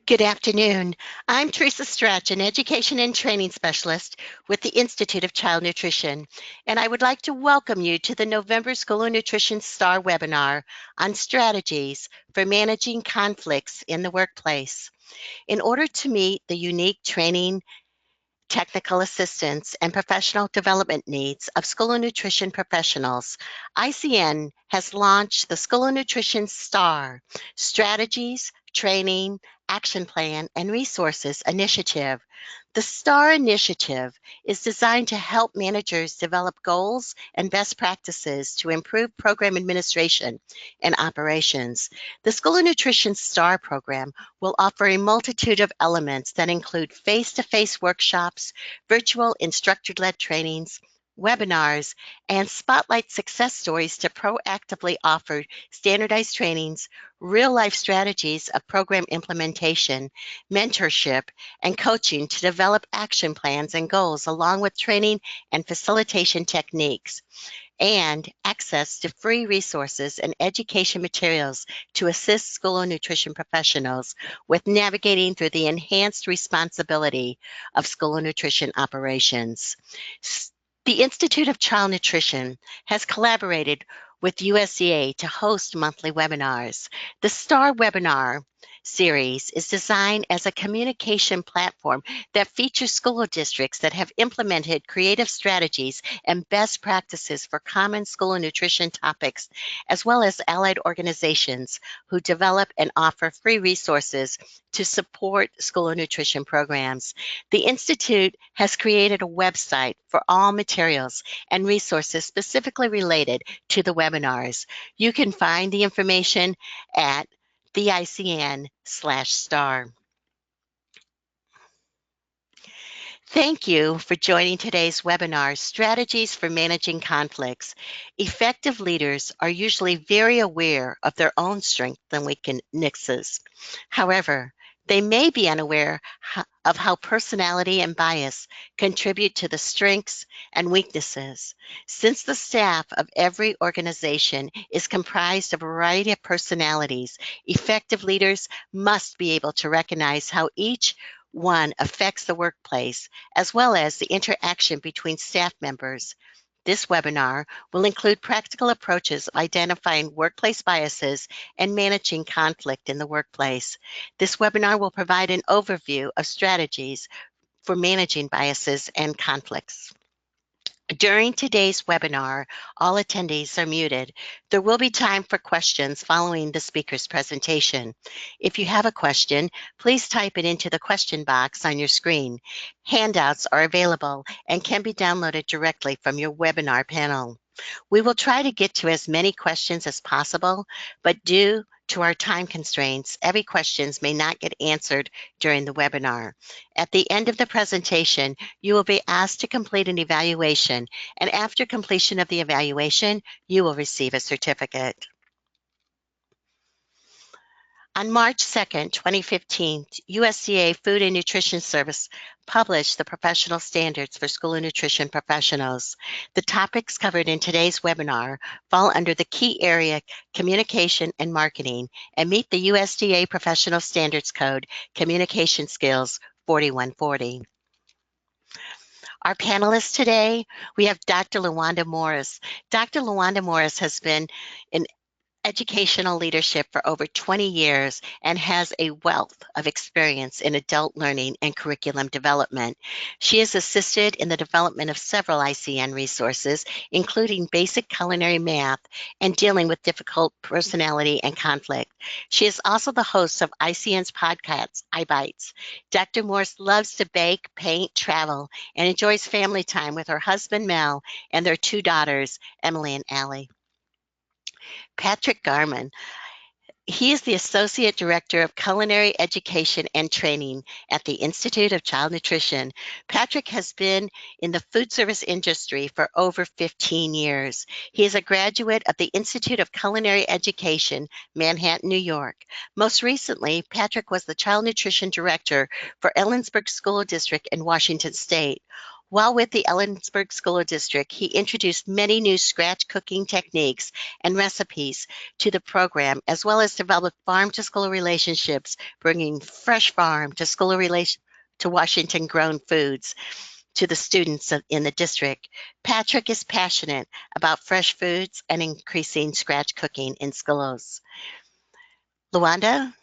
Good afternoon. I'm Teresa Stretch, an education and training specialist with the Institute of Child Nutrition, and I would like to welcome you to the November School of Nutrition STAR webinar on strategies for managing conflicts in the workplace. In order to meet the unique training, technical assistance, and professional development needs of school of nutrition professionals, ICN has launched the School of Nutrition STAR Strategies, Training, Action Plan, and Resources Initiative. The STAR initiative is designed to help managers develop goals and best practices to improve program administration and operations. The School of Nutrition STAR program will offer a multitude of elements that include face-to-face workshops, virtual instructor-led trainings, webinars, and spotlight success stories to proactively offer standardized trainings, real-life strategies of program implementation, mentorship, and coaching to develop action plans and goals, along with training and facilitation techniques, and access to free resources and education materials to assist school of nutrition professionals with navigating through the enhanced responsibility of school of nutrition operations. The Institute of Child Nutrition has collaborated with USDA to host monthly webinars. The STAR webinar series is designed as a communication platform that features school districts that have implemented creative strategies and best practices for common school and nutrition topics, as well as allied organizations who develop and offer free resources to support school and nutrition programs. The Institute has created a website for all materials and resources specifically related to the webinars. You can find the information at the ICN/STAR. Thank you for joining today's webinar, Strategies for Managing Conflicts. Effective leaders are usually very aware of their own strengths and weaknesses. However, they may be unaware of how personality and bias contribute to the strengths and weaknesses. Since the staff of every organization is comprised of a variety of personalities, effective leaders must be able to recognize how each one affects the workplace, as well as the interaction between staff members. This webinar will include practical approaches of identifying workplace biases and managing conflict in the workplace. This webinar will provide an overview of strategies for managing biases and conflicts. During today's webinar, all attendees are muted. There will be time for questions following the speaker's presentation. If you have a question, please type it into the question box on your screen. Handouts are available and can be downloaded directly from your webinar panel. We will try to get to as many questions as possible, but due to our time constraints, every question may not get answered during the webinar. At the end of the presentation, you will be asked to complete an evaluation, and after completion of the evaluation, you will receive a certificate. On March 2nd, 2015, USDA Food and Nutrition Service published the professional standards for school and nutrition professionals. The topics covered in today's webinar fall under the key area communication and marketing and meet the USDA Professional Standards Code Communication Skills 4140. Our panelists today, we have Dr. LaWanda Morris. Dr. LaWanda Morris has been in educational leadership for over 20 years and has a wealth of experience in adult learning and curriculum development. She has assisted in the development of several ICN resources, including basic culinary math and dealing with difficult personality and conflict. She is also the host of ICN's podcast, iBites. Dr. Morse loves to bake, paint, travel, and enjoys family time with her husband, Mel, and their two daughters, Emily and Allie. Patrick Garman. He is the Associate Director of Culinary Education and Training at the Institute of Child Nutrition. Patrick has been in the food service industry for over 15 years. He is a graduate of the Institute of Culinary Education, Manhattan, New York. Most recently, Patrick was the Child Nutrition Director for Ellensburg School District in Washington State. While with the Ellensburg School District, he introduced many new scratch cooking techniques and recipes to the program, as well as developed farm-to-school relationships, bringing fresh farm to school to Washington-grown foods to the students in the district. Patrick is passionate about fresh foods and increasing scratch cooking in schools. Luanda,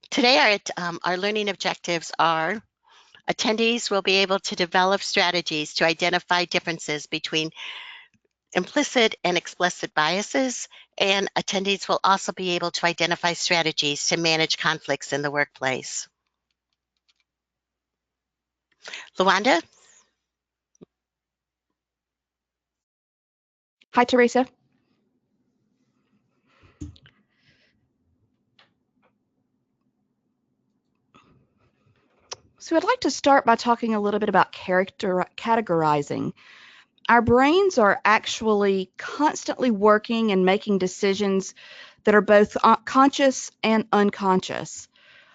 today our learning objectives are: attendees will be able to develop strategies to identify differences between implicit and explicit biases, and attendees will also be able to identify strategies to manage conflicts in the workplace. Luanda? Hi, Teresa. So I'd like to start by talking a little bit about categorizing. Our brains are actually constantly working and making decisions that are both conscious and unconscious.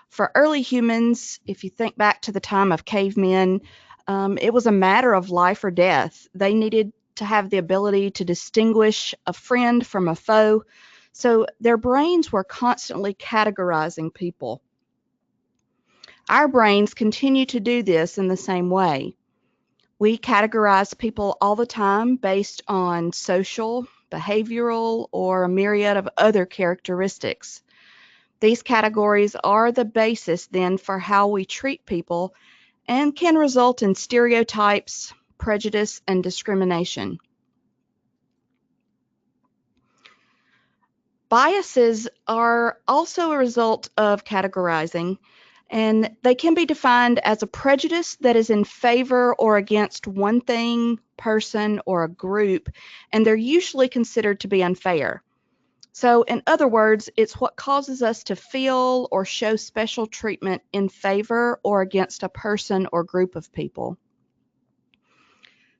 For early humans, if you think back to the time of cavemen, it was a matter of life or death. They needed to have the ability to distinguish a friend from a foe, so their brains were constantly categorizing people. Our brains continue to do this in the same way. We categorize people all the time based on social, behavioral, or a myriad of other characteristics. These categories are the basis then for how we treat people and can result in stereotypes, prejudice, and discrimination. Biases are also a result of categorizing, and they can be defined as a prejudice that is in favor or against one thing, person, or a group, and they're usually considered to be unfair. So, in other words, it's what causes us to feel or show special treatment in favor or against a person or group of people.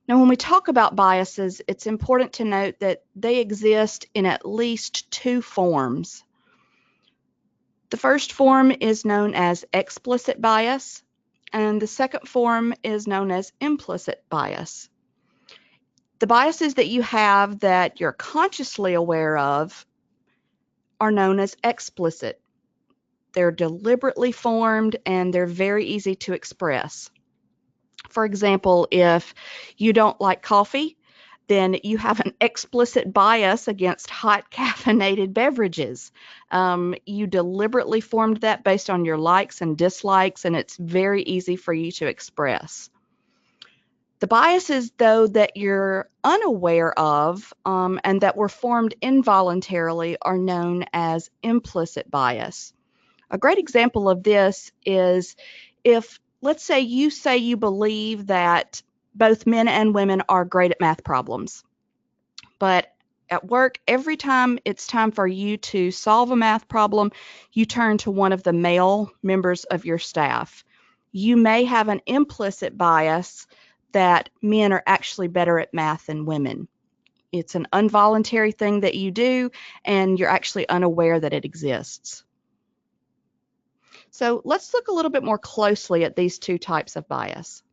Now, when we talk about biases, it's important to note that they exist in at least two forms. The first form is known as explicit bias, and the second form is known as implicit bias. The biases that you have that you're consciously aware of are known as explicit. They're deliberately formed and they're very easy to express. For example, if you don't like coffee, then you have an explicit bias against hot caffeinated beverages. You deliberately formed that based on your likes and dislikes, and it's very easy for you to express. The biases, though, that you're unaware of and that were formed involuntarily are known as implicit bias. A great example of this is if, let's say you believe that both men and women are great at math problems, but at work, every time it's time for you to solve a math problem, you turn to one of the male members of your staff. You may have an implicit bias that men are actually better at math than women. It's an involuntary thing that you do, and you're actually unaware that it exists. So let's look a little bit more closely at these two types of bias.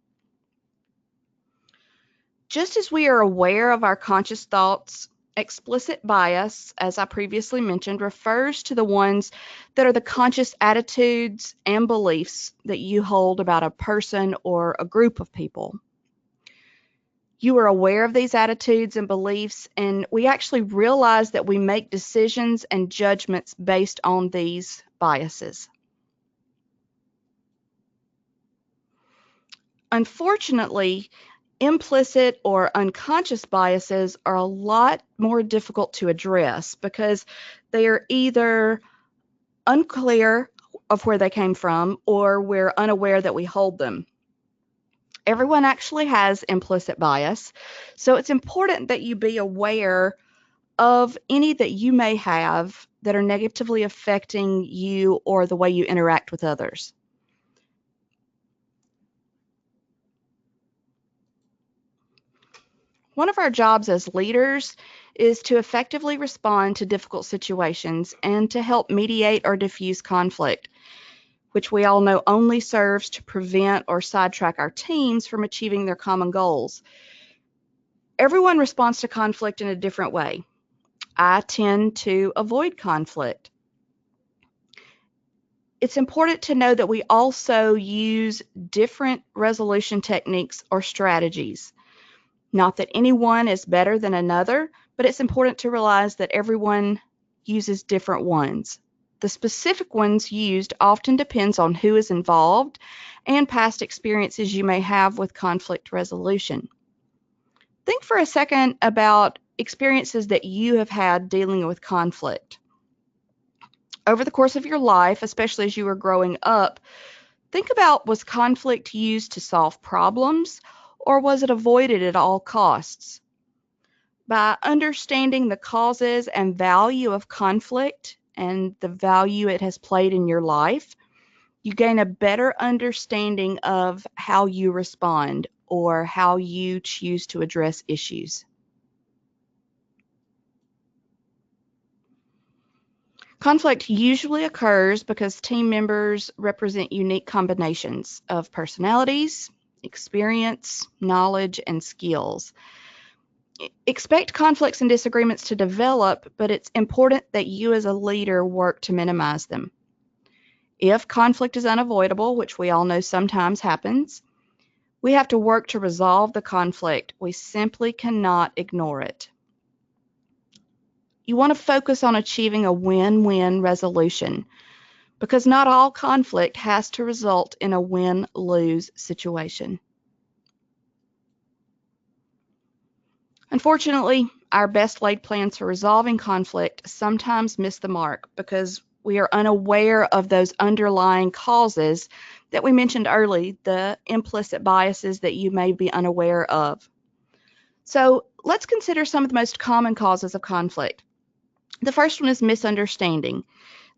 Just as we are aware of our conscious thoughts, explicit bias, as I previously mentioned, refers to the ones that are the conscious attitudes and beliefs that you hold about a person or a group of people. You are aware of these attitudes and beliefs, and we actually realize that we make decisions and judgments based on these biases. Unfortunately, implicit or unconscious biases are a lot more difficult to address because they are either unclear of where they came from or we're unaware that we hold them. Everyone actually has implicit bias, so it's important that you be aware of any that you may have that are negatively affecting you or the way you interact with others. One of our jobs as leaders is to effectively respond to difficult situations and to help mediate or diffuse conflict. which we all know only serves to prevent or sidetrack our teams from achieving their common goals. Everyone responds to conflict in a different way. I tend to avoid conflict. It's important to know that we also use different resolution techniques or strategies. Not that anyone is better than another, but it's important to realize that everyone uses different ones. The specific ones used often depends on who is involved and past experiences you may have with conflict resolution. Think for a second about experiences that you have had dealing with conflict. Over the course of your life, especially as you were growing up, think about, was conflict used to solve problems, or was it avoided at all costs? By understanding the causes and value of conflict and the value it has played in your life, you gain a better understanding of how you respond or how you choose to address issues. Conflict usually occurs because team members represent unique combinations of personalities, experience, knowledge, and skills. Expect conflicts and disagreements to develop, but it's important that you as a leader work to minimize them. If conflict is unavoidable, which we all know sometimes happens, we have to work to resolve the conflict. We simply cannot ignore it. You want to focus on achieving a win-win resolution, because not all conflict has to result in a win-lose situation. Unfortunately, our best laid plans for resolving conflict sometimes miss the mark because we are unaware of those underlying causes that we mentioned early, the implicit biases that you may be unaware of. So let's consider some of the most common causes of conflict. The first one is misunderstanding.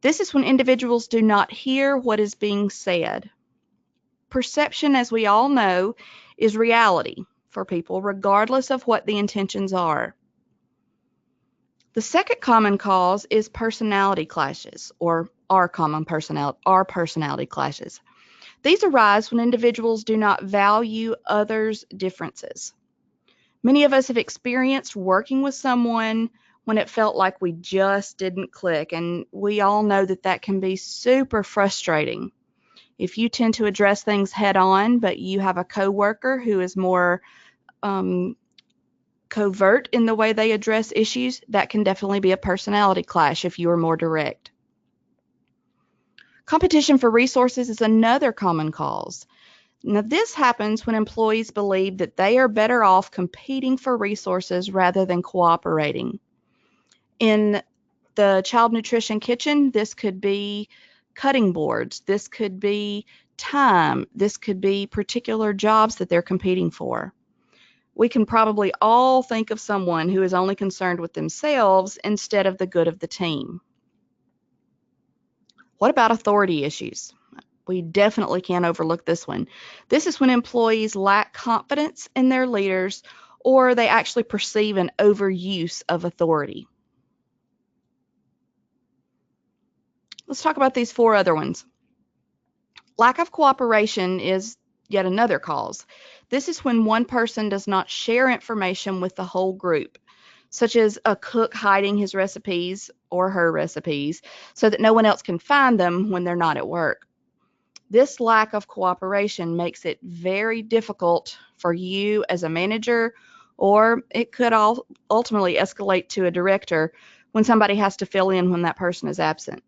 This is when individuals do not hear what is being said. Perception, as we all know, is reality for people, regardless of what the intentions are. The second common cause is personality clashes, or our personality clashes. These arise when individuals do not value others' differences. Many of us have experienced working with someone when it felt like we just didn't click, and we all know that that can be super frustrating. If you tend to address things head on, but you have a coworker who is more covert in the way they address issues, that can definitely be a personality clash if you are more direct. Competition for resources is another common cause. Now, this happens when employees believe that they are better off competing for resources rather than cooperating. In the child nutrition kitchen, this could be cutting boards, this could be time, this could be particular jobs that they're competing for. We can probably all think of someone who is only concerned with themselves instead of the good of the team. What about authority issues? We definitely can't overlook this one. This is when employees lack confidence in their leaders, or they actually perceive an overuse of authority. Let's talk about these four other ones. Lack of cooperation is yet another cause. This is when one person does not share information with the whole group, such as a cook hiding his recipes or her recipes so that no one else can find them when they're not at work. This lack of cooperation makes it very difficult for you as a manager, or it could ultimately escalate to a director when somebody has to fill in when that person is absent.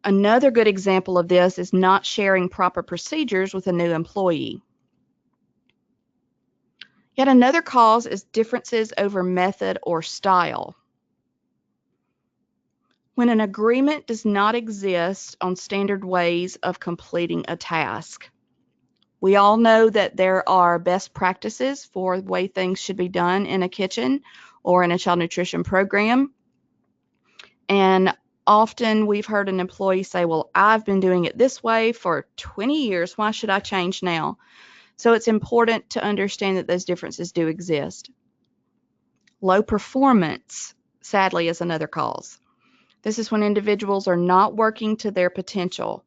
Another good example of this is not sharing proper procedures with a new employee. Yet another cause is differences over method or style. When an agreement does not exist on standard ways of completing a task. We all know that there are best practices for the way things should be done in a kitchen or in a child nutrition program. And often we've heard an employee say, well, I've been doing it this way for 20 years. Why should I change now? So it's important to understand that those differences do exist. Low performance, sadly, is another cause. This is when individuals are not working to their potential.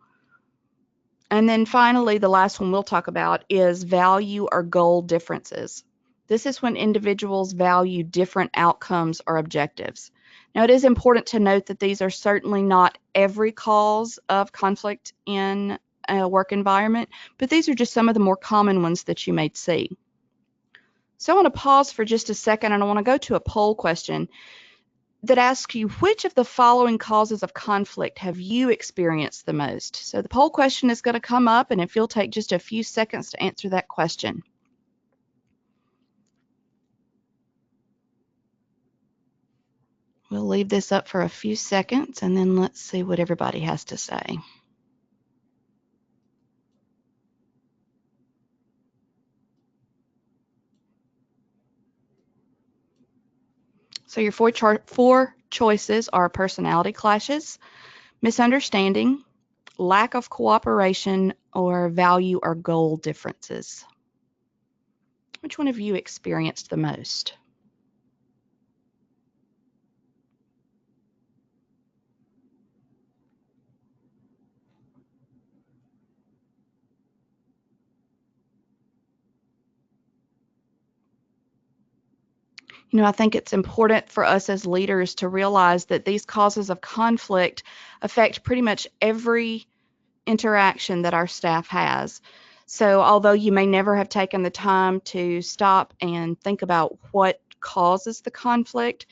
And then finally, the last one we'll talk about is value or goal differences. This is when individuals value different outcomes or objectives. Now, it is important to note that these are certainly not every cause of conflict in a work environment, but these are just some of the more common ones that you may see. So I want to pause for just a second, and I want to go to a poll question that asks you, which of the following causes of conflict have you experienced the most? So the poll question is going to come up, and if you'll take just a few seconds to answer that question. We'll leave this up for a few seconds, and then let's see what everybody has to say. So your four choices are personality clashes, misunderstanding, lack of cooperation, or value or goal differences. Which one have you experienced the most? I think it's important for us as leaders to realize that these causes of conflict affect pretty much every interaction that our staff has. So although you may never have taken the time to stop and think about what causes the conflict,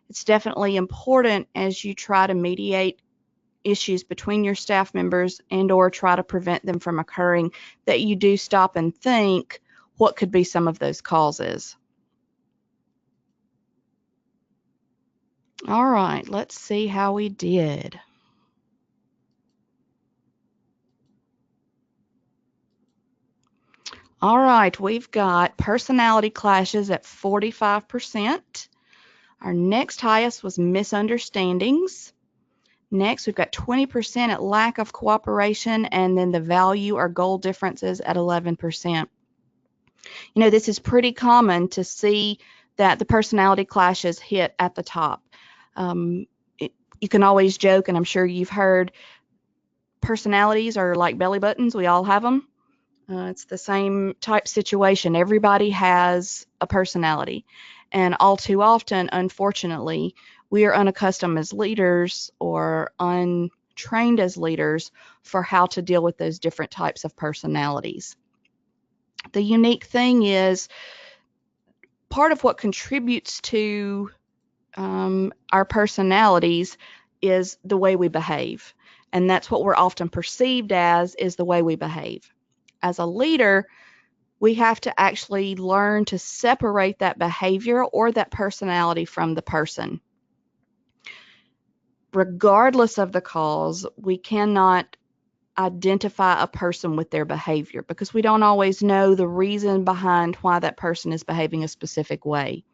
it's definitely important as you try to mediate issues between your staff members and or try to prevent them from occurring, that you do stop and think what could be some of those causes. All right, let's see how we did. All right, we've got personality clashes at 45%. Our next highest was misunderstandings. Next, we've got 20% at lack of cooperation, and then the value or goal differences at 11%. This is pretty common to see that the personality clashes hit at the top. You can always joke, and I'm sure you've heard, personalities are like belly buttons. We all have them. It's the same type situation. Everybody has a personality. And all too often, unfortunately, we are unaccustomed as leaders or untrained as leaders for how to deal with those different types of personalities. The unique thing is, part of what contributes to our personalities is the way we behave. And that's what we're often perceived as, is the way we behave. As a leader, we have to actually learn to separate that behavior or that personality from the person. Regardless of the cause, we cannot identify a person with their behavior because we don't always know the reason behind why that person is behaving a specific way.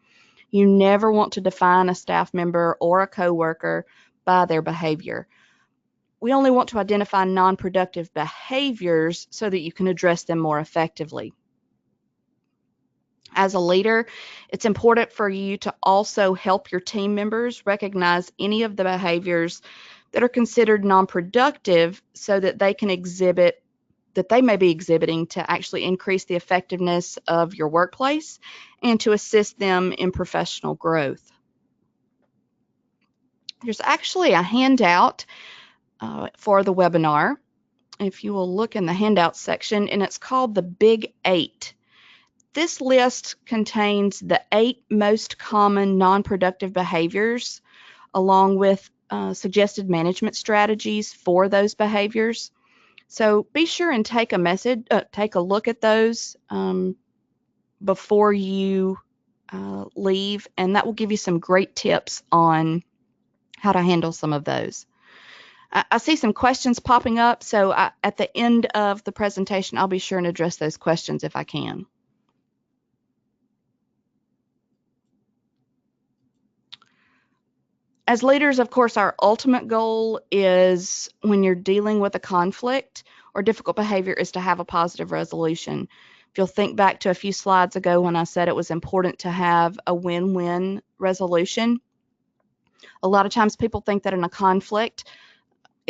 You never want to define a staff member or a coworker by their behavior. We only want to identify non-productive behaviors so that you can address them more effectively. As a leader, it's important for you to also help your team members recognize any of the behaviors that are considered non-productive so that they can exhibit, that they may be exhibiting, to actually increase the effectiveness of your workplace and to assist them in professional growth. There's actually a handout for the webinar, if you will look in the handout section, and it's called the Big 8. This list contains the 8 most common non-productive behaviors, along with suggested management strategies for those behaviors. So be sure and take a look at those before you leave, and that will give you some great tips on how to handle some of those. I see some questions popping up, so at the end of the presentation, I'll be sure and address those questions if I can. As leaders, of course, our ultimate goal is, when you're dealing with a conflict or difficult behavior, is to have a positive resolution. If you'll think back to a few slides ago when I said it was important to have a win-win resolution, a lot of times people think that in a conflict,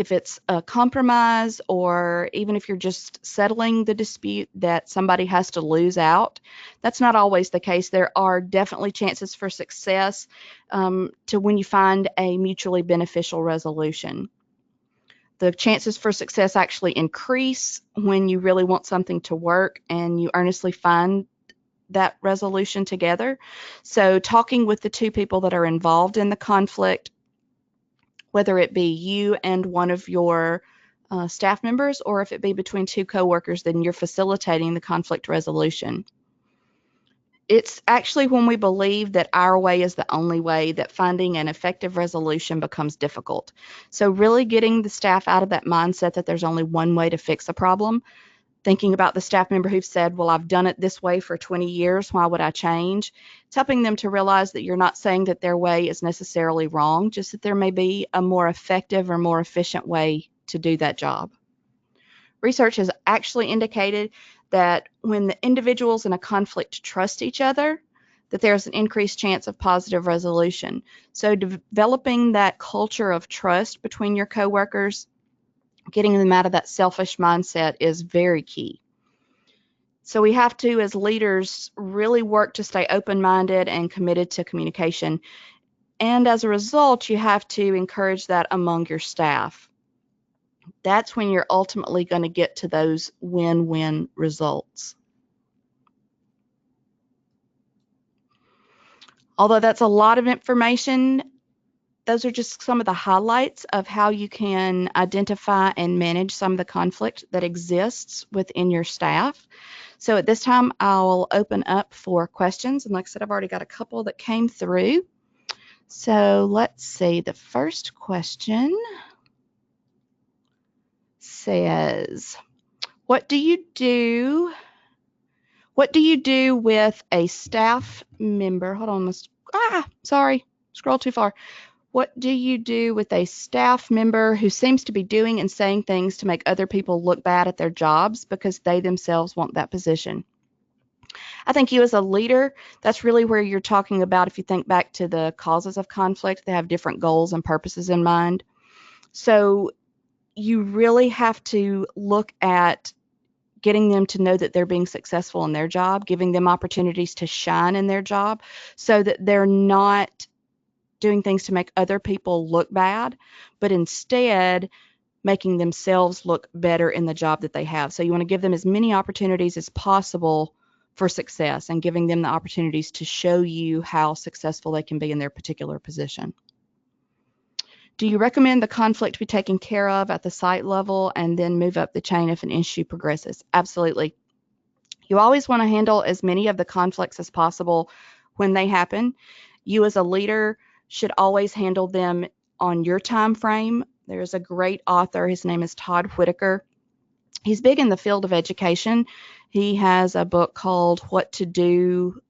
if it's a compromise, or even if you're just settling the dispute, that somebody has to lose out. That's not always the case. There are definitely chances for success to when you find a mutually beneficial resolution. The chances for success actually increase when you really want something to work and you earnestly find that resolution together. So talking with the two people that are involved in the conflict, whether it be you and one of your staff members, or if it be between two coworkers, then you're facilitating the conflict resolution. It's actually when we believe that our way is the only way that finding an effective resolution becomes difficult. So really getting the staff out of that mindset that there's only one way to fix a problem, thinking about the staff member who've said, well, I've done it this way for 20 years, why would I change? It's helping them to realize that you're not saying that their way is necessarily wrong, just that there may be a more effective or more efficient way to do that job. Research has actually indicated that when the individuals in a conflict trust each other, that there's an increased chance of positive resolution. So developing that culture of trust between your coworkers, getting them out of that selfish mindset, is very key. So we have to, as leaders, really work to stay open-minded and committed to communication. And as a result, you have to encourage that among your staff. That's when you're ultimately going to get to those win-win results. Although that's a lot of information, those are just some of the highlights of how you can identify and manage some of the conflict that exists within your staff. So at this time, I'll open up for questions. And like I said, I've already got a couple that came through. So let's see. The first question says, what do you do with a staff member? Hold on. Sorry. Scroll too far. What do you do with a staff member who seems to be doing and saying things to make other people look bad at their jobs because they themselves want that position? I think you as a leader, that's really where you're talking about, if you think back to the causes of conflict, they have different goals and purposes in mind. So you really have to look at getting them to know that they're being successful in their job, giving them opportunities to shine in their job so that they're not doing things to make other people look bad, but instead making themselves look better in the job that they have. So you want to give them as many opportunities as possible for success and giving them the opportunities to show you how successful they can be in their particular position. Do you recommend the conflict be taken care of at the site level and then move up the chain if an issue progresses? Absolutely. You always want to handle as many of the conflicts as possible when they happen. You as a leader should always handle them on your time frame. There's a great author, his name is Todd Whitaker. He's big in the field of education. He has a book called What to Do.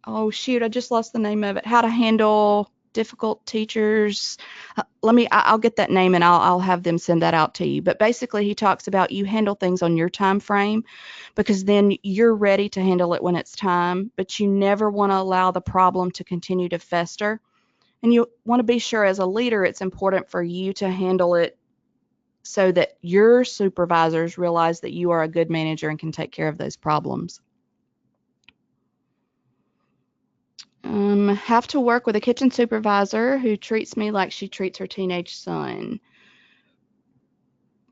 Oh shoot, I just lost the name of it. How to Handle Difficult Teachers. I'll get that name and I'll have them send that out to you. But basically, he talks about you handle things on your time frame because then you're ready to handle it when it's time. But you never want to allow the problem to continue to fester. And you want to be sure as a leader, it's important for you to handle it so that your supervisors realize that you are a good manager and can take care of those problems. Have to work with a kitchen supervisor who treats me like she treats her teenage son.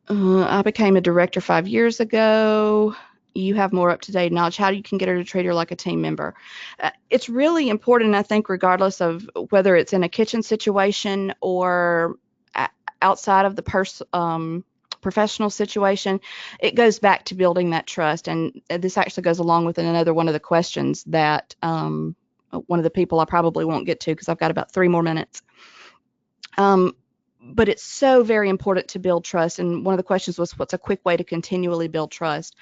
I became a director 5 years ago. You have more up-to-date knowledge. How you can get her to treat her like a team member. It's really important, I think, regardless of whether it's in a kitchen situation or outside of the professional situation. It goes back to building that trust. And this actually goes along with another one of the questions that one of the people I probably won't get to because I've got about 3 more minutes. But it's so very important to build trust. And one of the questions was, what's a quick way to continually build trust?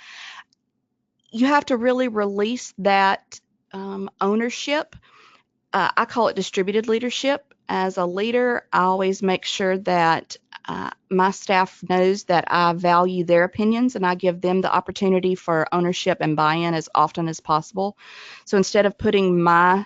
You have to really release that ownership. I call it distributed leadership. As a leader, I always make sure that my staff knows that I value their opinions and I give them the opportunity for ownership and buy-in as often as possible. So instead of putting my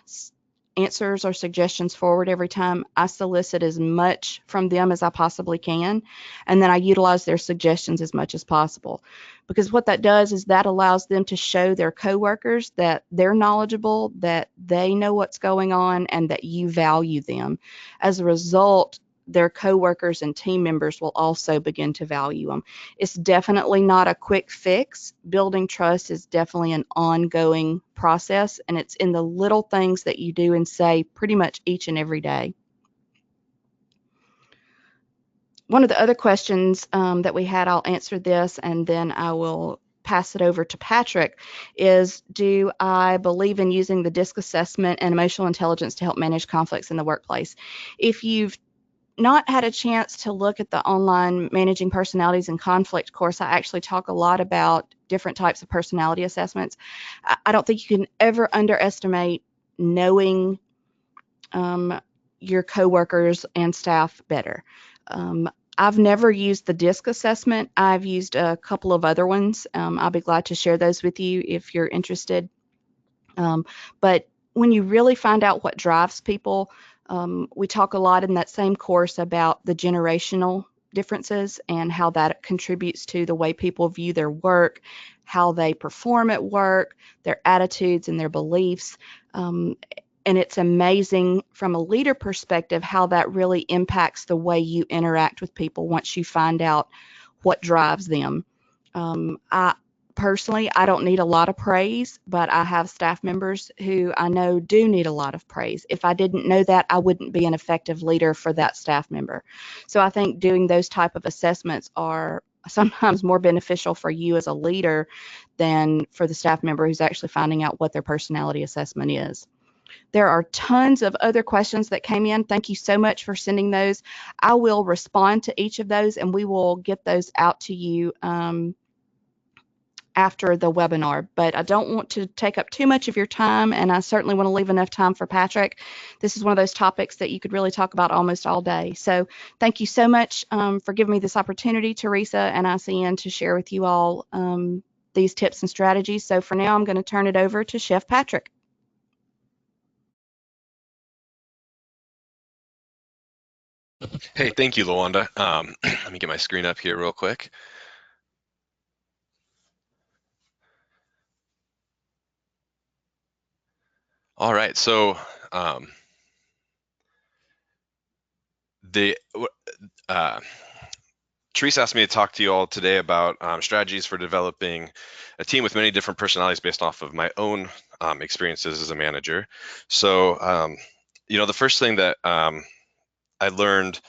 answers or suggestions forward every time, I solicit as much from them as I possibly can, and then I utilize their suggestions as much as possible. Because what that does is that allows them to show their coworkers that they're knowledgeable, that they know what's going on, and that you value them. As a result, their coworkers and team members will also begin to value them. It's definitely not a quick fix. Building trust is definitely an ongoing process, and it's in the little things that you do and say pretty much each and every day. One of the other questions that we had, I'll answer this and then I will pass it over to Patrick, is do I believe in using the DISC assessment and emotional intelligence to help manage conflicts in the workplace? If you've not had a chance to look at the online Managing Personalities and Conflict course, I actually talk a lot about different types of personality assessments. I don't think you can ever underestimate knowing your coworkers and staff better. I've never used the DISC assessment. I've used a couple of other ones. I'll be glad to share those with you if you're interested. But when you really find out what drives people, we talk a lot in that same course about the generational differences and how that contributes to the way people view their work, how they perform at work, their attitudes and their beliefs. And it's amazing from a leader perspective how that really impacts the way you interact with people once you find out what drives them. I personally, I don't need a lot of praise, but I have staff members who I know do need a lot of praise. If I didn't know that, I wouldn't be an effective leader for that staff member. So I think doing those type of assessments are sometimes more beneficial for you as a leader than for the staff member who's actually finding out what their personality assessment is. There are tons of other questions that came in. Thank you so much for sending those. I will respond to each of those and we will get those out to you after the webinar, but I don't want to take up too much of your time, and I certainly want to leave enough time for Patrick. This is one of those topics that you could really talk about almost all day. So thank you so much for giving me this opportunity, Teresa and ICN, to share with you all these tips and strategies. So for now, I'm going to turn it over to Chef Patrick. Hey, thank you, Lawanda. Let me get my screen up here real quick. All right, so Teresa asked me to talk to you all today about strategies for developing a team with many different personalities based off of my own experiences as a manager. So, the first thing that I learned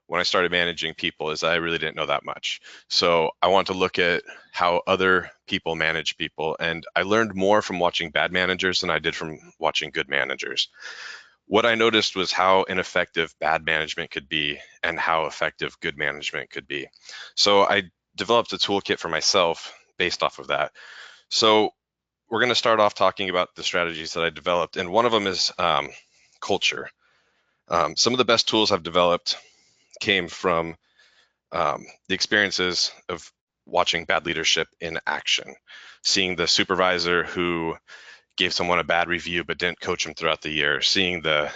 when I started managing people is I really didn't know that much. So I want to look at how other people manage people. And I learned more from watching bad managers than I did from watching good managers. What I noticed was how ineffective bad management could be and how effective good management could be. So I developed a toolkit for myself based off of that. So we're going to start off talking about the strategies that I developed. And one of them is culture. Some of the best tools I've developed came from the experiences of watching bad leadership in action, seeing the supervisor who gave someone a bad review but didn't coach them throughout the year, seeing the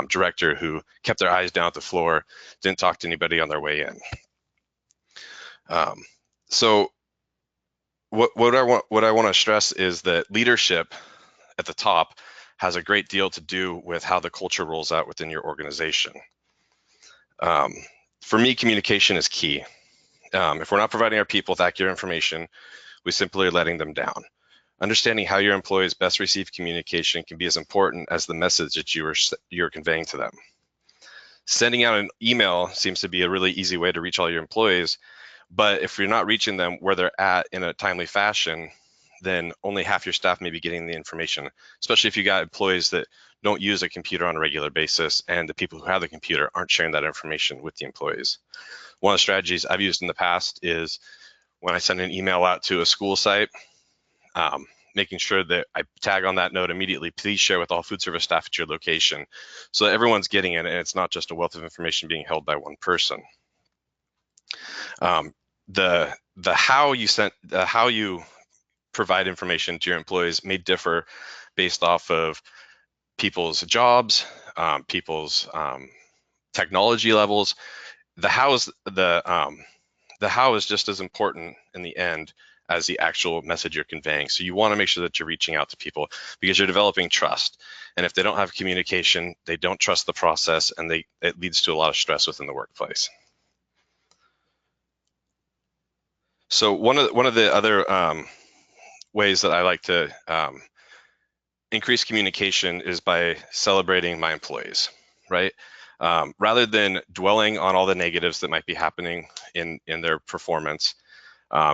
director who kept their eyes down at the floor, didn't talk to anybody on their way in. So what I want to stress is that leadership at the top has a great deal to do with how the culture rolls out within your organization. For me, communication is key. If we're not providing our people with accurate information, we simply are letting them down. Understanding how your employees best receive communication can be as important as the message that you're conveying to them. Sending out an email seems to be a really easy way to reach all your employees, but if you're not reaching them where they're at in a timely fashion, then only half your staff may be getting the information, especially if you got employees that don't use a computer on a regular basis and the people who have the computer aren't sharing that information with the employees. One of the strategies I've used in the past is when I send an email out to a school site, making sure that I tag on that note immediately, please share with all food service staff at your location so that everyone's getting it and it's not just a wealth of information being held by one person. The how you provide information to your employees may differ based off of people's jobs, people's technology levels. The how is just as important in the end as the actual message you're conveying. So you want to make sure that you're reaching out to people because you're developing trust. And if they don't have communication, they don't trust the process, and it leads to a lot of stress within the workplace. So one of the other ways that I like to increase communication is by celebrating my employees, right? Rather than dwelling on all the negatives that might be happening in their performance,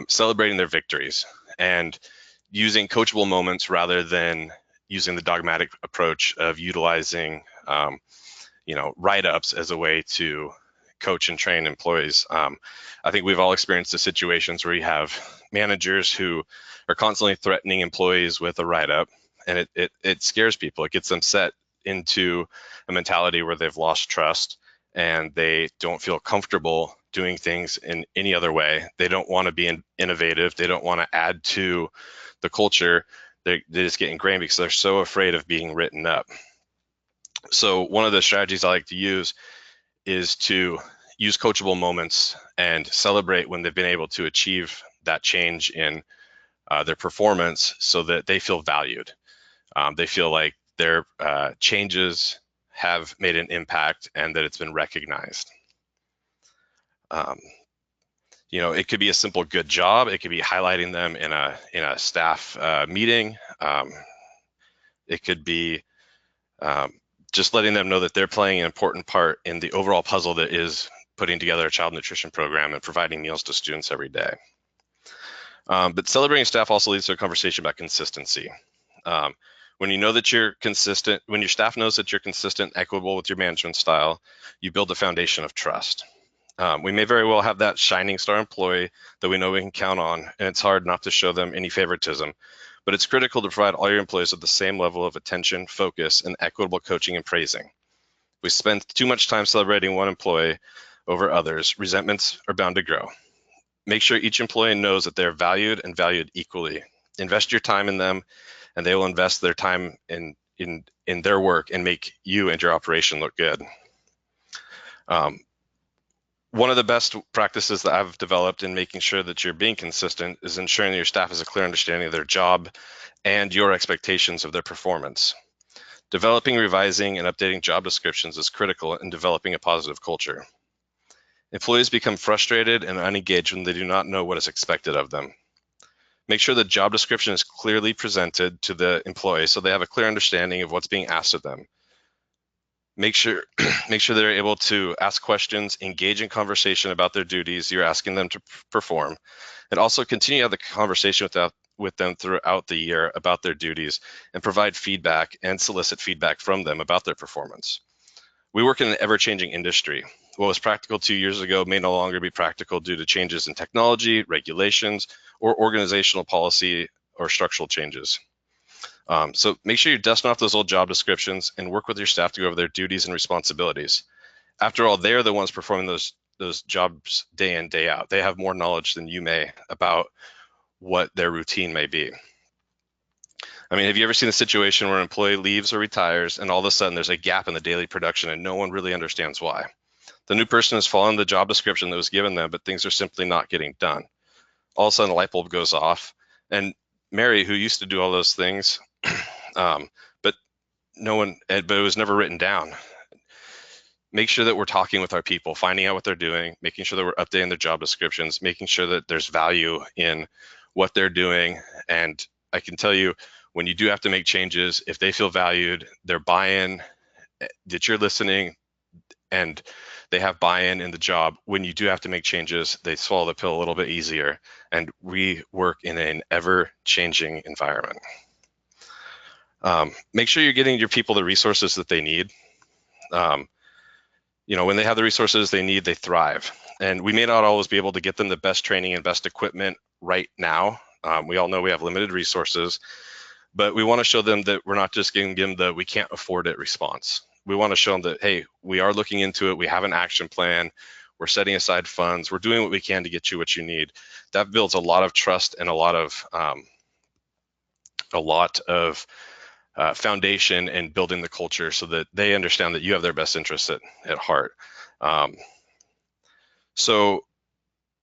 celebrating their victories and using coachable moments rather than using the dogmatic approach of utilizing write-ups as a way to coach and train employees. I think we've all experienced the situations where you have managers who are constantly threatening employees with a write-up, and it scares people. It gets them set into a mentality where they've lost trust and they don't feel comfortable doing things in any other way. They don't want to be innovative. They don't want to add to the culture. They just get ingrained because they're so afraid of being written up. So one of the strategies I like to use is to use coachable moments and celebrate when they've been able to achieve that change in their performance so that they feel valued. They feel like their changes have made an impact and that it's been recognized. It could be a simple good job. It could be highlighting them in a staff meeting. It could be just letting them know that they're playing an important part in the overall puzzle that is putting together a child nutrition program and providing meals to students every day. But celebrating staff also leads to a conversation about consistency. When you know that you're consistent, when your staff knows that you're consistent, equitable with your management style, you build a foundation of trust. We may very well have that shining star employee that we know we can count on, and it's hard not to show them any favoritism. But it's critical to provide all your employees with the same level of attention, focus, and equitable coaching and praising. If we spend too much time celebrating one employee over others, resentments are bound to grow. Make sure each employee knows that they're valued and valued equally. Invest your time in them, and they will invest their time in their work and make you and your operation look good. One of the best practices that I've developed in making sure that you're being consistent is ensuring that your staff has a clear understanding of their job and your expectations of their performance. Developing, revising, and updating job descriptions is critical in developing a positive culture. Employees become frustrated and unengaged when they do not know what is expected of them. Make sure the job description is clearly presented to the employee so they have a clear understanding of what's being asked of them. Make sure they're able to ask questions, engage in conversation about their duties you're asking them to perform, and also continue to have the conversation with them throughout the year about their duties and provide feedback and solicit feedback from them about their performance. We work in an ever-changing industry. What was practical 2 years ago may no longer be practical due to changes in technology, regulations, or organizational policy or structural changes. So make sure you're dusting off those old job descriptions and work with your staff to go over their duties and responsibilities. After all, they're the ones performing those jobs day in, day out. They have more knowledge than you may about what their routine may be. I mean, have you ever seen a situation where an employee leaves or retires and all of a sudden there's a gap in the daily production and no one really understands why? The new person is following the job description that was given them, but things are simply not getting done. All of a sudden, a light bulb goes off, and Mary, who used to do all those things, but it was never written down. Make sure that we're talking with our people, finding out what they're doing, making sure that we're updating their job descriptions, making sure that there's value in what they're doing. And I can tell you, when you do have to make changes, if they feel valued, their buy-in, that you're listening, and they have buy-in in the job, when you do have to make changes, they swallow the pill a little bit easier. And we work in an ever-changing environment. Make sure you're getting your people the resources that they need. When they have the resources they need, they thrive. And we may not always be able to get them the best training and best equipment right now. We all know we have limited resources, but we want to show them that we're not just giving them the "we can't afford it" response. We want to show them that, hey, we are looking into it. We have an action plan. We're setting aside funds. We're doing what we can to get you what you need. That builds a lot of trust and a lot of foundation in building the culture so that they understand that you have their best interests at heart. So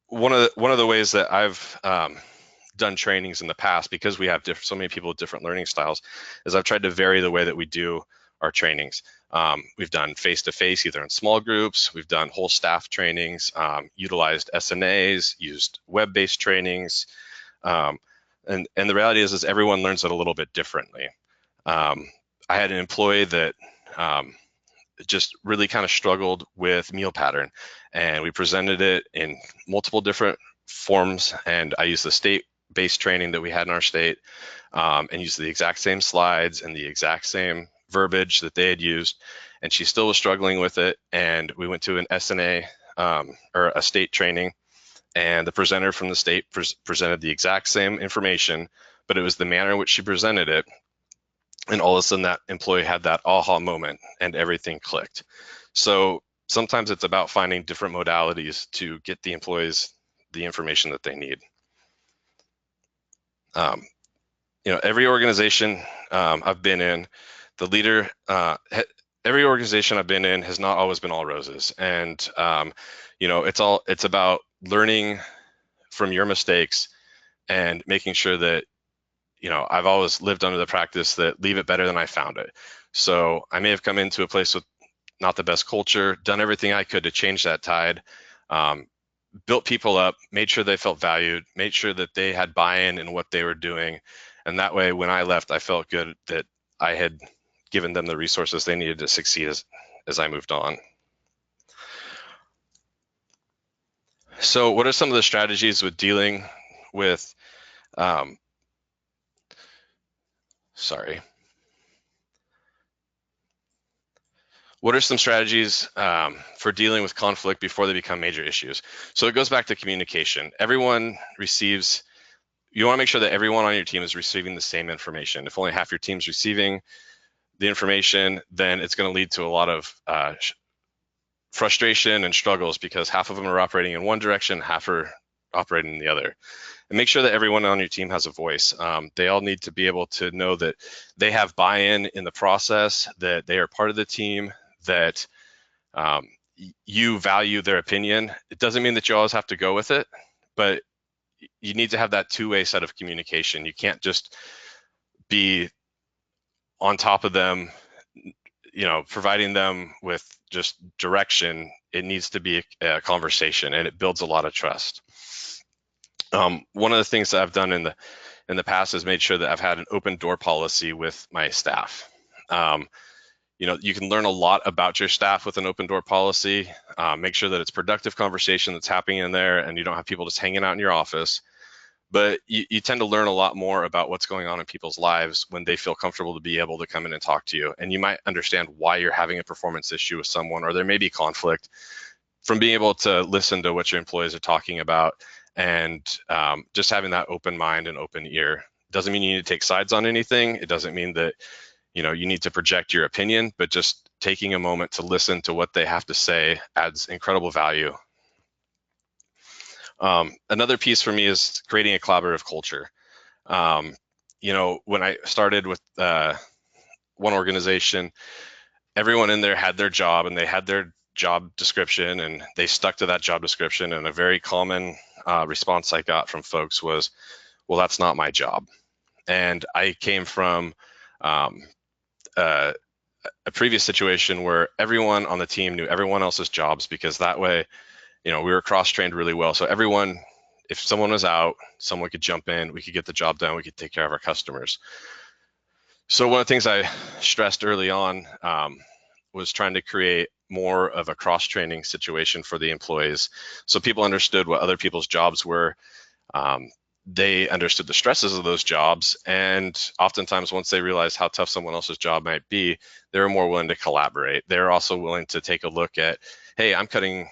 one of the ways that I've done trainings in the past, because we have so many people with different learning styles, is I've tried to vary the way that we do our trainings. We've done face-to-face, either in small groups. We've done whole staff trainings, utilized SNAs, used web-based trainings. And the reality is everyone learns it a little bit differently. I had an employee that just really kind of struggled with meal pattern, and we presented it in multiple different forms, and I used the state-based training that we had in our state, and used the exact same slides and the exact same verbiage that they had used, and she still was struggling with it. And we went to an SNA or a state training, and the presenter from the state presented the exact same information, but it was the manner in which she presented it. And all of a sudden that employee had that aha moment and everything clicked. So sometimes it's about finding different modalities to get the employees the information that they need. Every organization I've been in, the leader, every organization I've been in has not always been all roses. And, it's about learning from your mistakes and making sure that, I've always lived under the practice that leave it better than I found it. So I may have come into a place with not the best culture, done everything I could to change that tide, built people up, made sure they felt valued, made sure that they had buy-in in what they were doing. And that way, when I left, I felt good that I had given them the resources they needed to succeed as I moved on. So what are some of the strategies with dealing with, what are some strategies for dealing with conflict before they become major issues? So it goes back to communication. Everyone receives, you want to make sure that everyone on your team is receiving the same information. If only half your team's receiving the information, then it's going to lead to a lot of frustration and struggles because half of them are operating in one direction, half are operating in the other. And make sure that everyone on your team has a voice. They all need to be able to know that they have buy-in in the process, that they are part of the team, that you value their opinion. It doesn't mean that you always have to go with it, but you need to have that two-way set of communication. You can't just be on top of them, providing them with just direction. It needs to be a conversation, and it builds a lot of trust. One of the things that I've done in the past is made sure that I've had an open door policy with my staff. You can learn a lot about your staff with an open door policy. Make sure that it's productive conversation that's happening in there and you don't have people just hanging out in your office. But you tend to learn a lot more about what's going on in people's lives when they feel comfortable to be able to come in and talk to you. And you might understand why you're having a performance issue with someone, or there may be conflict from being able to listen to what your employees are talking about and just having that open mind and open ear. Doesn't mean you need to take sides on anything. It doesn't mean that you need to project your opinion, but just taking a moment to listen to what they have to say adds incredible value. Another piece for me is creating a collaborative culture. When I started with one organization, everyone in there had their job and they had their job description and they stuck to that job description. And a very common response I got from folks was, well, that's not my job. And I came from a previous situation where everyone on the team knew everyone else's jobs, because that way, we were cross-trained really well. So everyone, if someone was out, someone could jump in, we could get the job done, we could take care of our customers. So one of the things I stressed early on was trying to create more of a cross-training situation for the employees, so people understood what other people's jobs were. They understood the stresses of those jobs, and oftentimes once they realized how tough someone else's job might be, they were more willing to collaborate. They're also willing to take a look at, hey, I'm cutting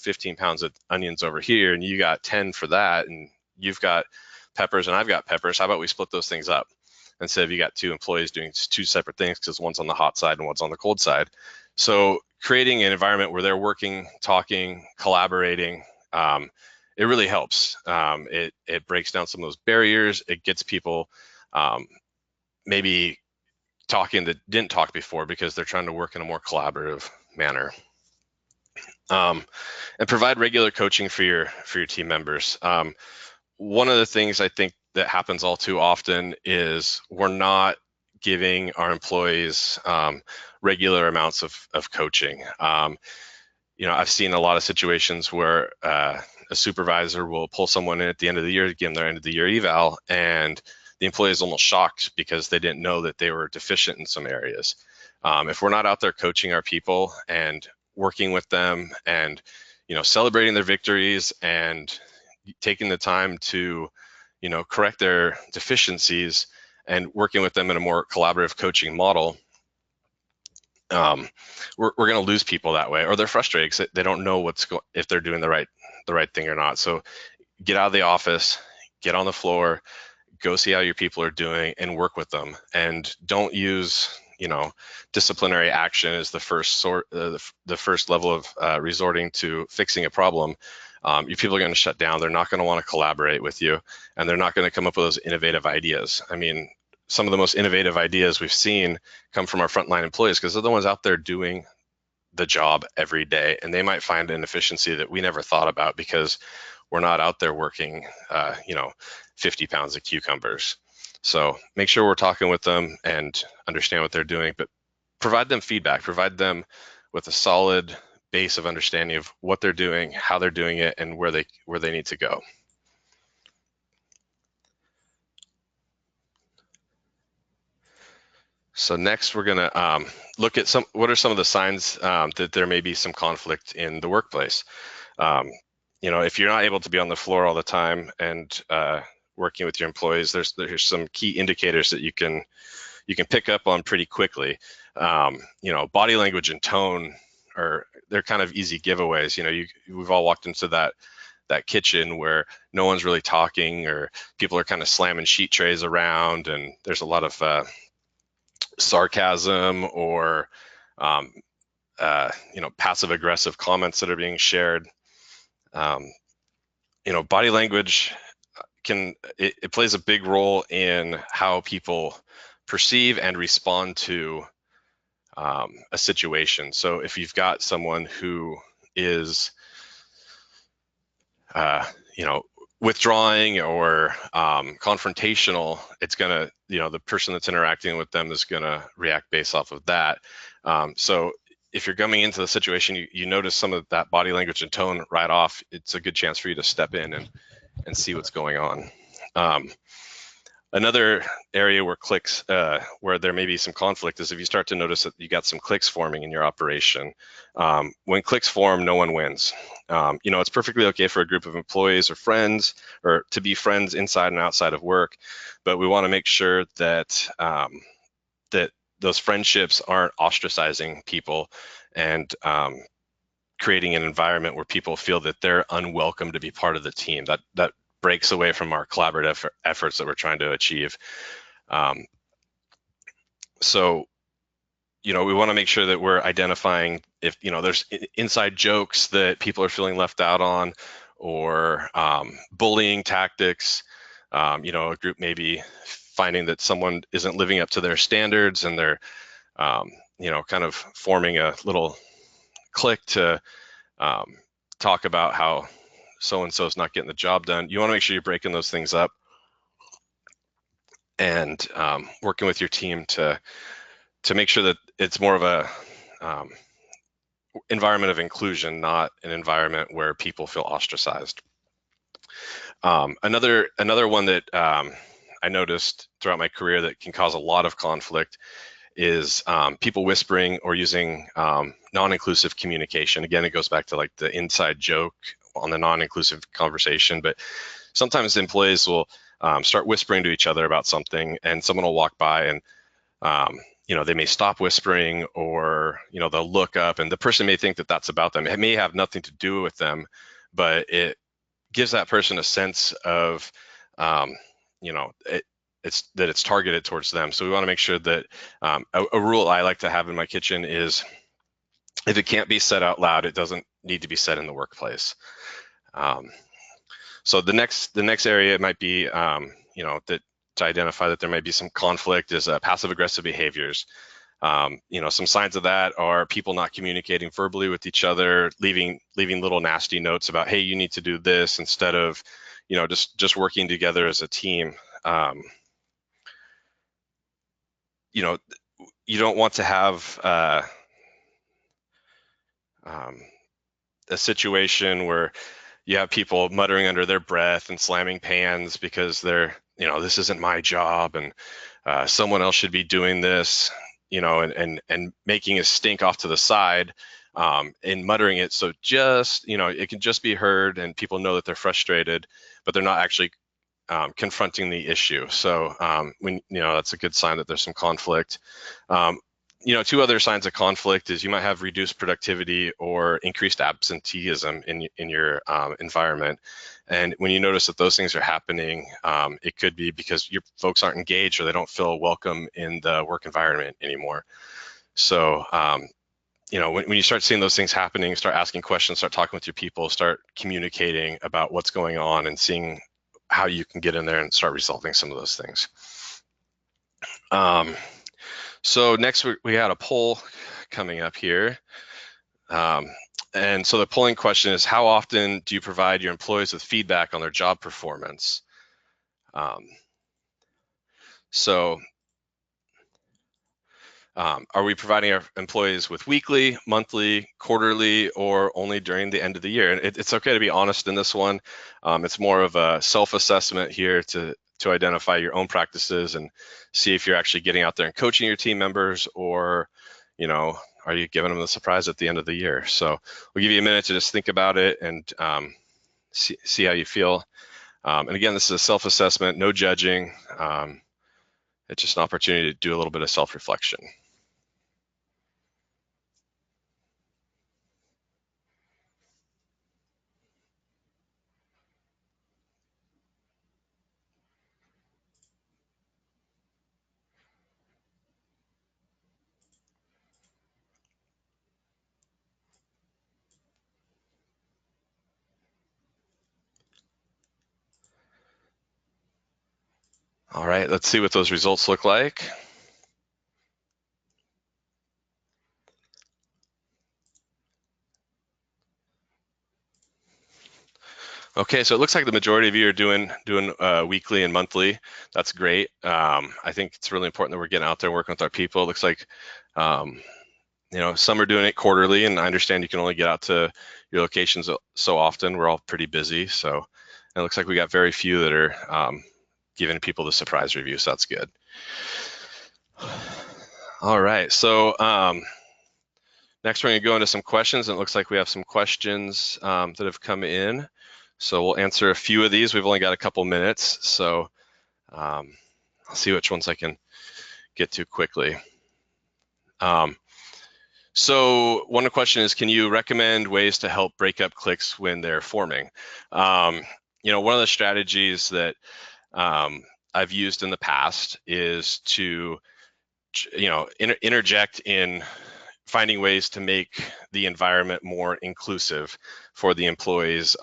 15 pounds of onions over here and you got 10 for that, and you've got peppers and I've got peppers. How about we split those things up instead of you got two employees doing two separate things because one's on the hot side and one's on the cold side. So creating an environment where they're working, talking, collaborating, it really helps. It breaks down some of those barriers. It gets people maybe talking that didn't talk before because they're trying to work in a more collaborative manner. And provide regular coaching for your team members. One of the things I think that happens all too often is we're not giving our employees regular amounts of coaching. I've seen a lot of situations where a supervisor will pull someone in at the end of the year to give them their end of the year eval, and the employee is almost shocked because they didn't know that they were deficient in some areas. If we're not out there coaching our people and working with them and celebrating their victories and taking the time to correct their deficiencies and working with them in a more collaborative coaching model, we're going to lose people that way, or they're frustrated because they don't know if they're doing the right thing or not. So get out of the office, get on the floor, go see how your people are doing, and work with them. And don't use disciplinary action as the first level of resorting to fixing a problem. Your people are going to shut down. They're not going to want to collaborate with you, and they're not going to come up with those innovative ideas. I mean, some of the most innovative ideas we've seen come from our frontline employees because they're the ones out there doing the job every day, and they might find an efficiency that we never thought about because we're not out there working 50 pounds of cucumbers. So make sure we're talking with them and understand what they're doing, but provide them feedback, provide them with a solid base of understanding of what they're doing, how they're doing it, and where they need to go. So next, we're going to look at what are some of the signs that there may be some conflict in the workplace. If you're not able to be on the floor all the time and working with your employees, there's some key indicators that you can pick up on pretty quickly. Body language and tone they're kind of easy giveaways. We've all walked into that kitchen where no one's really talking, or people are kind of slamming sheet trays around, and there's a lot of sarcasm or passive aggressive comments that are being shared. Body language it plays a big role in how people perceive and respond to a situation. So if you've got someone who is withdrawing or confrontational, it's gonna, the person that's interacting with them is gonna react based off of that. So if you're coming into the situation, you notice some of that body language and tone right off, it's a good chance for you to step in and see what's going on. Another area where there may be some conflict is if you start to notice that you got some cliques forming in your operation. When cliques form, no one wins. It's perfectly okay for a group of employees or friends, or to be friends inside and outside of work, but we want to make sure that that those friendships aren't ostracizing people and creating an environment where people feel that they're unwelcome to be part of the team. That breaks away from our collaborative efforts that we're trying to achieve. So, we want to make sure that we're identifying if, there's inside jokes that people are feeling left out on, or bullying tactics. A group may be finding that someone isn't living up to their standards, and they're, kind of forming a little clique to talk about how so-and-so is not getting the job done. You want to make sure you're breaking those things up and working with your team to make sure that it's more of a environment of inclusion, not an environment where people feel ostracized. Another one that I noticed throughout my career that can cause a lot of conflict is people whispering or using non-inclusive communication. Again, it goes back to like the inside joke on the non-inclusive conversation, but sometimes employees will start whispering to each other about something, and someone will walk by and they may stop whispering, or they'll look up, and the person may think that that's about them. It may have nothing to do with them, but it gives that person a sense of it's targeted towards them. So we want to make sure that a rule I like to have in my kitchen is, if it can't be said out loud, it doesn't need to be said in the workplace. So the next area might be that to identify that there might be some conflict is passive aggressive behaviors. Some signs of that are people not communicating verbally with each other, leaving little nasty notes about, hey, you need to do this, instead of, just working together as a team. You don't want to have a situation where you have people muttering under their breath and slamming pans because this isn't my job, and someone else should be doing this, and making a stink off to the side, and muttering it. So just, it can just be heard and people know that they're frustrated, but they're not actually confronting the issue. So that's a good sign that there's some conflict. Two other signs of conflict is you might have reduced productivity or increased absenteeism in your environment. And when you notice that those things are happening, it could be because your folks aren't engaged or they don't feel welcome in the work environment anymore. So, when you start seeing those things happening, start asking questions, start talking with your people, start communicating about what's going on and seeing how you can get in there and start resolving some of those things. So next we had a poll coming up here. And so the polling question is, how often do you provide your employees with feedback on their job performance? Are we providing our employees with weekly, monthly, quarterly, or only during the end of the year? And it's okay to be honest in this one. It's more of a self-assessment here to identify your own practices and see if you're actually getting out there and coaching your team members, or, are you giving them the surprise at the end of the year? So we'll give you a minute to just think about it and see how you feel. And again, this is a self-assessment, no judging. It's just an opportunity to do a little bit of self-reflection. All right, let's see what those results look like. Okay, so it looks like the majority of you are doing weekly and monthly. That's great. I think it's really important that we're getting out there working with our people. It looks like some are doing it quarterly, and I understand you can only get out to your locations so often. We're all pretty busy, so it looks like we got very few that are giving people the surprise review, so that's good. All right, so next we're going to go into some questions, and it looks like we have some questions that have come in. So we'll answer a few of these. We've only got a couple minutes, so I'll see which ones I can get to quickly. So one question is, can you recommend ways to help break up cliques when they're forming? One of the strategies that I've used in the past is to, interject in finding ways to make the environment more inclusive for the employees,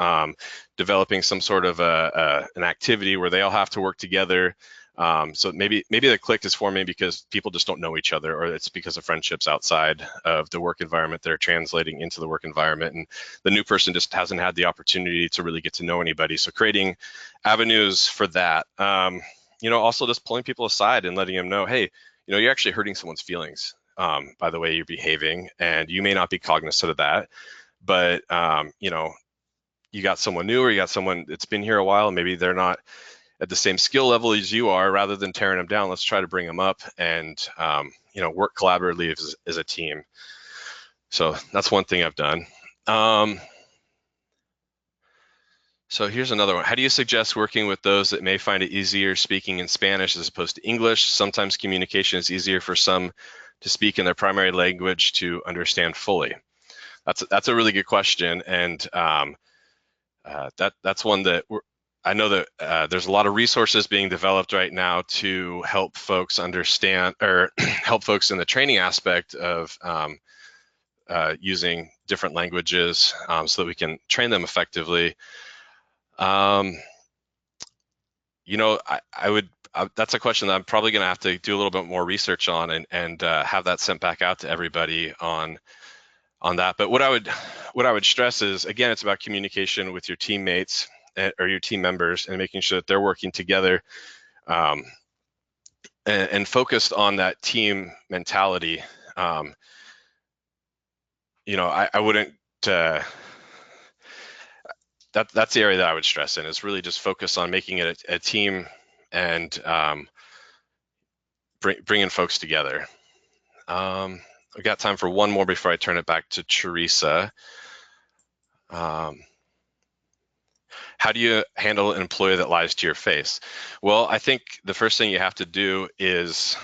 developing some sort of an activity where they all have to work together. So maybe the clique is forming because people just don't know each other, or it's because of friendships outside of the work environment they're translating into the work environment, and the new person just hasn't had the opportunity to really get to know anybody. So creating avenues for that. Also just pulling people aside and letting them know, hey, you're actually hurting someone's feelings by the way you're behaving, and you may not be cognizant of that, but you got someone new, or you got someone that's been here a while, maybe they're not at the same skill level as you are. Rather than tearing them down, let's try to bring them up and work collaboratively as a team. So that's one thing I've done. So here's another one. How do you suggest working with those that may find it easier speaking in Spanish as opposed to English? Sometimes communication is easier for some to speak in their primary language to understand fully. That's a really good question, and that's one that I know that there's a lot of resources being developed right now to help folks understand, or help folks in the training aspect of using different languages so that we can train them effectively. I that's a question that I'm probably going to have to do a little bit more research on and have that sent back out to everybody on that. But what I would stress is, again, it's about communication with your teammates or your team members and making sure that they're working together, and focused on that team mentality. I wouldn't. That's the area that I would stress in, is really just focus on making it a team and bringing folks together. I've got time for one more before I turn it back to Teresa. How do you handle an employee that lies to your face? Well, I think the first thing you have to do is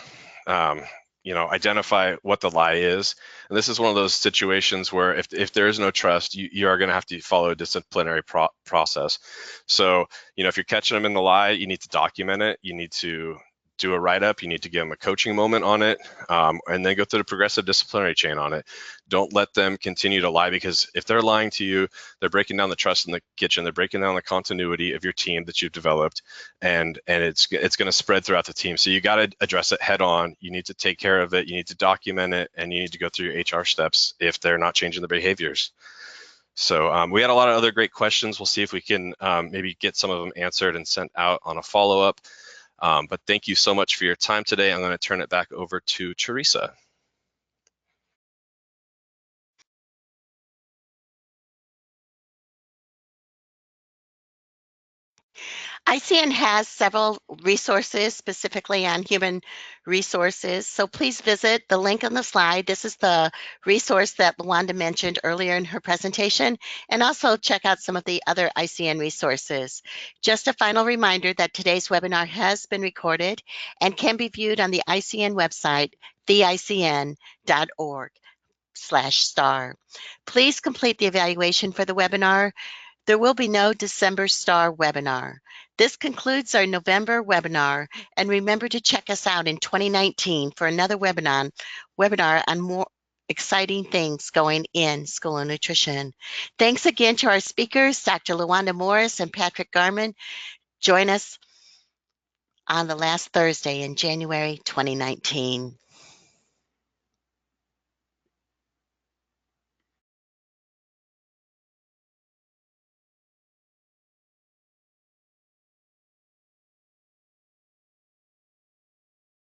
identify what the lie is. And this is one of those situations where if there is no trust, you are going to have to follow a disciplinary process. So, if you're catching them in the lie, you need to document it. You need to do a write-up. You need to give them a coaching moment on it, and then go through the progressive disciplinary chain on it. Don't let them continue to lie, because if they're lying to you, they're breaking down the trust in the kitchen. They're breaking down the continuity of your team that you've developed, and it's going to spread throughout the team. So you got to address it head on. You need to take care of it. You need to document it, and you need to go through your HR steps if they're not changing their behaviors. So we had a lot of other great questions. We'll see if we can maybe get some of them answered and sent out on a follow-up. But thank you so much for your time today. I'm going to turn it back over to Teresa. ICN has several resources specifically on human resources, so please visit the link on the slide. This is the resource that Luanda mentioned earlier in her presentation, and also check out some of the other ICN resources. Just a final reminder that today's webinar has been recorded and can be viewed on the ICN website, theicn.org/STAR. Please complete the evaluation for the webinar. There will be no December STAR webinar. This concludes our November webinar, and remember to check us out in 2019 for another webinar on more exciting things going in school and nutrition. Thanks again to our speakers, Dr. Luanda Morris and Patrick Garman. Join us on the last Thursday in January 2019.